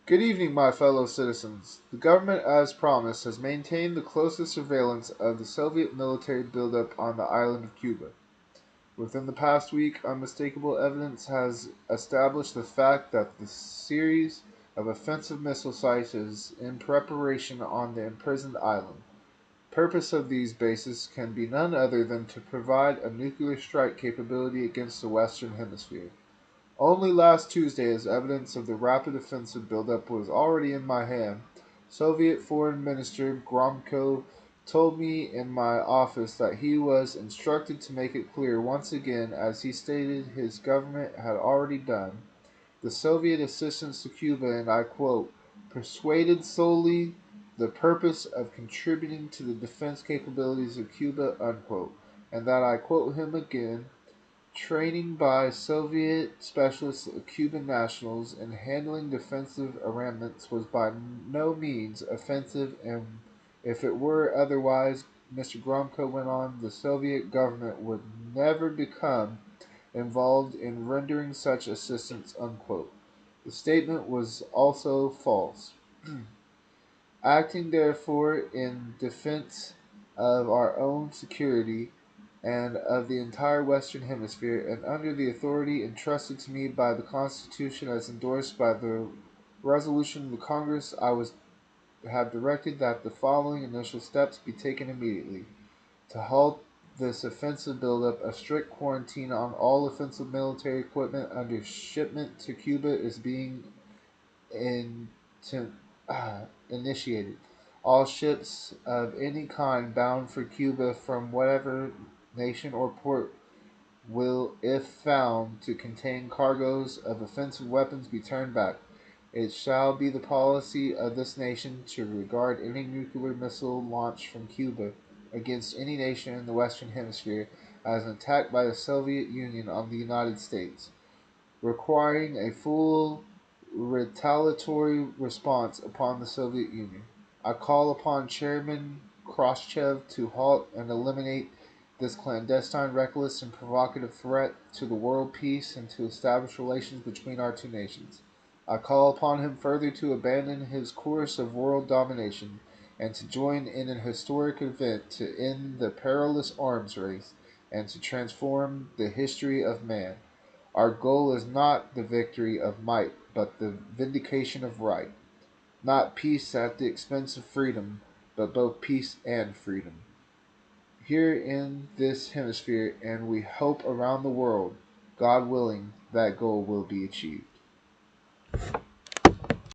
Good evening, my fellow citizens. The government, as promised, has maintained the closest surveillance of the Soviet military buildup on the island of Cuba. Within the past week, unmistakable evidence has established the fact that the series of offensive missile sites is in preparation on the imprisoned island. Purpose of these bases can be none other than to provide a nuclear strike capability against the Western Hemisphere. Only last Tuesday, as evidence of the rapid offensive buildup was already in my hand, Soviet Foreign Minister Gromyko told me in my office that he was instructed to make it clear once again, as he stated his government had already done, the Soviet assistance to Cuba, and I quote, persuaded solely the purpose of contributing to the defense capabilities of Cuba, unquote, and that I quote him again, training by Soviet specialists of Cuban nationals in handling defensive armaments was by no means offensive, and if it were otherwise, Mr. Gromko went on, the Soviet government would never become involved in rendering such assistance, unquote. The statement was also false. Acting therefore in defense of our own security and of the entire Western Hemisphere, and under the authority entrusted to me by the Constitution as endorsed by the resolution of the Congress, I was have directed that the following initial steps be taken immediately. To halt this offensive buildup, a strict quarantine on all offensive military equipment under shipment to Cuba is being in, to, initiated. All ships of any kind bound for Cuba from whatever nation or port will, if found to contain cargoes of offensive weapons, be turned back. It shall be the policy of this nation to regard any nuclear missile launched from Cuba against any nation in the Western Hemisphere as an attack by the Soviet Union on the United States, requiring a full retaliatory response upon the Soviet Union. I call upon Chairman Khrushchev to halt and eliminate this clandestine, reckless, and provocative threat to the world peace and to establish relations between our two nations. I call upon him further to abandon his course of world domination and to join in an historic event to end the perilous arms race and to transform the history of man. Our goal is not the victory of might, but the vindication of right. Not peace at the expense of freedom, but both peace and freedom. Here in this hemisphere, and we hope around the world, God willing, that goal will be achieved.